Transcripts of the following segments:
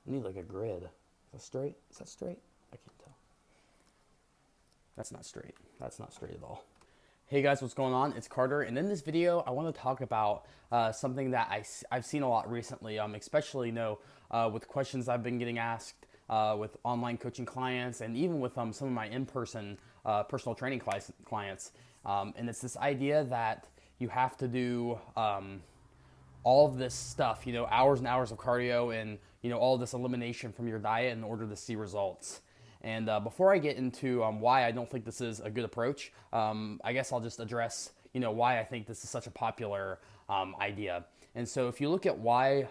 I need like a grid. Is that straight? Is that straight? I can't tell. That's not straight. That's not straight at all. Hey guys, what's going on? It's Carter, and in this video, I want to talk about something that I've seen a lot recently, especially with questions I've been getting asked with online coaching clients, and even with some of my in-person personal training clients. And it's this idea that you have to do all of this stuff, hours and hours of cardio and, all this elimination from your diet in order to see results. And before I get into why I don't think this is a good approach, I guess I'll just address, why I think this is such a popular idea. And so if you look at why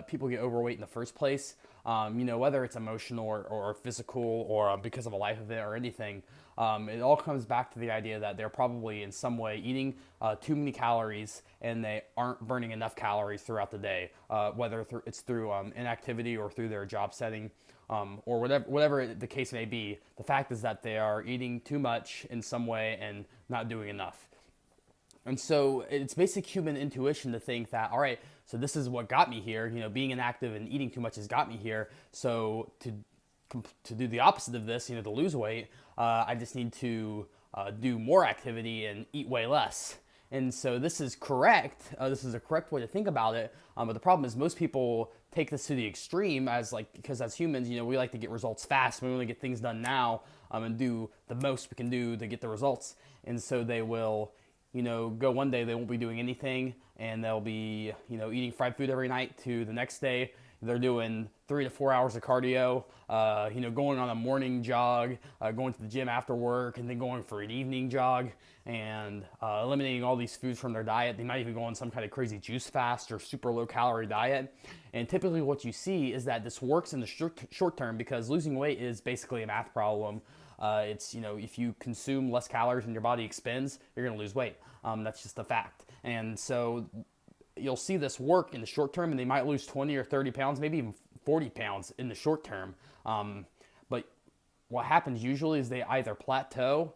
people get overweight in the first place, whether it's emotional or physical or because of a life event or anything, it all comes back to the idea that they're probably in some way eating too many calories and they aren't burning enough calories throughout the day, whether it's through inactivity or through their job setting. Or whatever the case may be, the fact is that they are eating too much in some way and not doing enough. And so it's basic human intuition to think that, all right, so this is what got me here. Being inactive and eating too much has got me here. So to do the opposite of this, to lose weight, I just need to do more activity and eat way less. And so this is correct. This is a correct way to think about it. But the problem is most people take this to the extreme because as humans, we like to get results fast. We want to get things done now and do the most we can do to get the results. And so they will, go one day they won't be doing anything and they'll be, eating fried food every night to the next day. They're doing 3 to 4 hours of cardio, going on a morning jog, going to the gym after work, and then going for an evening jog, and eliminating all these foods from their diet. They might even go on some kind of crazy juice fast or super low-calorie diet. And typically what you see is that this works in the short term because losing weight is basically a math problem. It's, if you consume less calories than your body expends, you're going to lose weight. That's just a fact. And so you'll see this work in the short term, and they might lose 20 or 30 pounds, maybe even 40 pounds in the short term. But what happens usually is they either plateau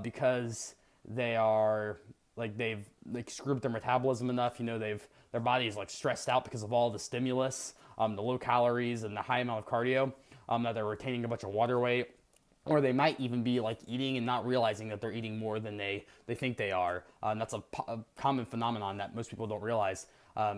because they are they've screwed up their metabolism enough. Their body is stressed out because of all the stimulus, the low calories and the high amount of cardio, that they're retaining a bunch of water weight. Or they might even be eating and not realizing that they're eating more than they think they are. That's a common phenomenon that most people don't realize.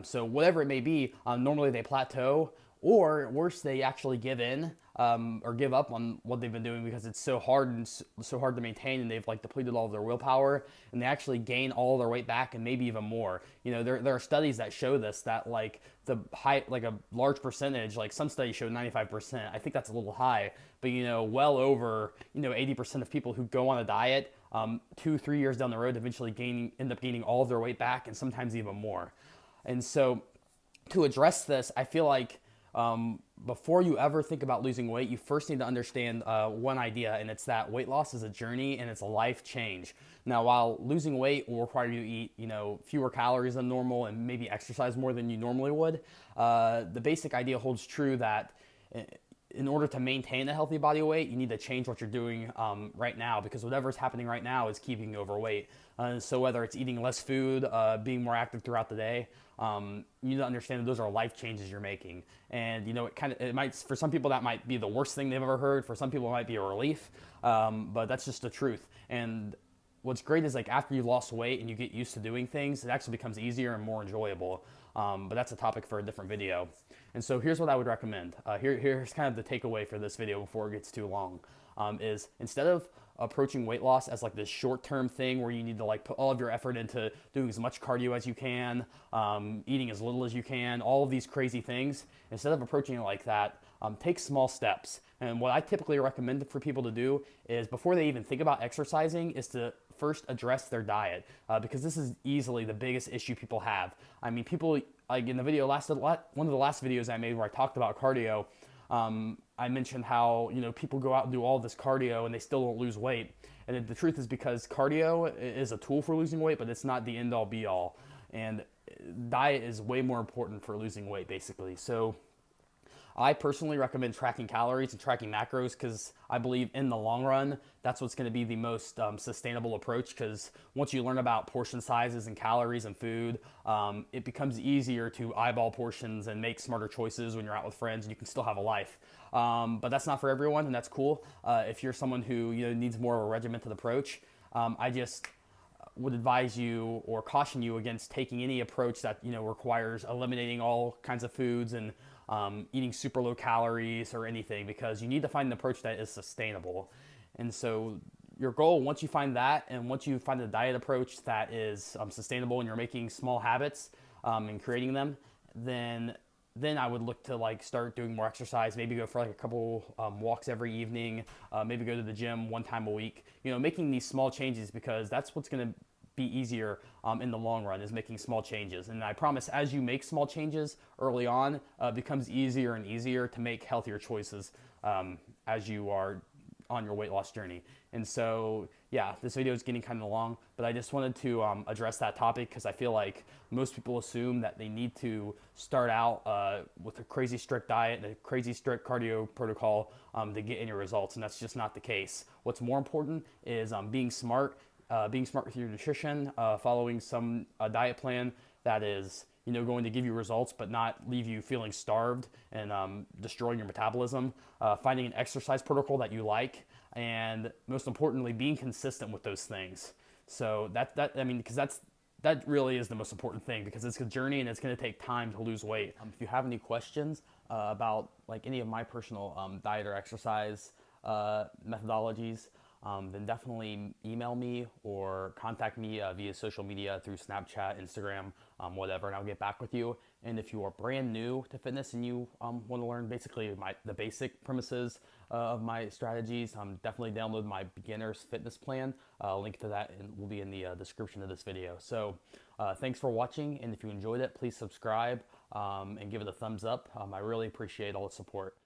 So whatever it may be, normally they plateau, or worse, they actually give in or give up on what they've been doing because it's so hard and so hard to maintain, and they've depleted all of their willpower, and they actually gain all their weight back and maybe even more. There are studies that show this, that the high, a large percentage, some studies show 95%. I think that's a little high, but well over 80% of people who go on a diet 2-3 years down the road eventually end up gaining all of their weight back, and sometimes even more. And so to address this, I feel like before you ever think about losing weight, you first need to understand one idea, and it's that weight loss is a journey and it's a life change. Now, while losing weight will require you to eat, fewer calories than normal and maybe exercise more than you normally would, the basic idea holds true that in order to maintain a healthy body weight, you need to change what you're doing right now, because whatever's happening right now is keeping you overweight. So whether it's eating less food, being more active throughout the day, you need to understand that those are life changes you're making. And it might, for some people that might be the worst thing they've ever heard. For some people it might be a relief, but that's just the truth. And what's great is after you lost weight and you get used to doing things, it actually becomes easier and more enjoyable. But that's a topic for a different video. And so here's what I would recommend. Here's kind of the takeaway for this video before it gets too long. Is instead of approaching weight loss as this short-term thing where you need to put all of your effort into doing as much cardio as you can, eating as little as you can, all of these crazy things, instead of approaching it like that, take small steps. And what I typically recommend for people to do is, before they even think about exercising, is to first address their diet, because this is easily the biggest issue people have. I mean, people, in the video one of the last videos I made where I talked about cardio, I mentioned how people go out and do all this cardio and they still don't lose weight. And the truth is, because cardio is a tool for losing weight, but it's not the end all be all. And diet is way more important for losing weight, basically. So I personally recommend tracking calories and tracking macros because I believe in the long run, that's what's going to be the most sustainable approach. Because once you learn about portion sizes and calories and food, it becomes easier to eyeball portions and make smarter choices when you're out with friends and you can still have a life. But that's not for everyone, and that's cool. If you're someone who needs more of a regimented approach, I just would advise you or caution you against taking any approach that requires eliminating all kinds of foods and eating super low calories or anything, because you need to find an approach that is sustainable. And so your goal, once you find that, and once you find a diet approach that is sustainable and you're making small habits and creating them, then I would look to like start doing more exercise, maybe go for like a couple walks every evening, maybe go to the gym 1 time a week, making these small changes, because that's what's going to be easier in the long run, is making small changes. And I promise, as you make small changes early on, it becomes easier and easier to make healthier choices as you are on your weight loss journey. And so, yeah, this video is getting kind of long, but I just wanted to address that topic because I feel like most people assume that they need to start out with a crazy strict diet and a crazy strict cardio protocol to get any results, and that's just not the case. What's more important is being smart with your nutrition, following some diet plan that is going to give you results but not leave you feeling starved and destroying your metabolism, finding an exercise protocol that you like, and most importantly, being consistent with those things. So because that really is the most important thing, because it's a journey and it's going to take time to lose weight. If you have any questions about like any of my personal diet or exercise methodologies, then definitely email me or contact me via social media through Snapchat, Instagram, whatever, and I'll get back with you. And if you are brand new to fitness and you want to learn basically the basic premises of my strategies, definitely download my beginner's fitness plan. Link to that will be in the description of this video. So thanks for watching, and if you enjoyed it, please subscribe and give it a thumbs up. I really appreciate all the support.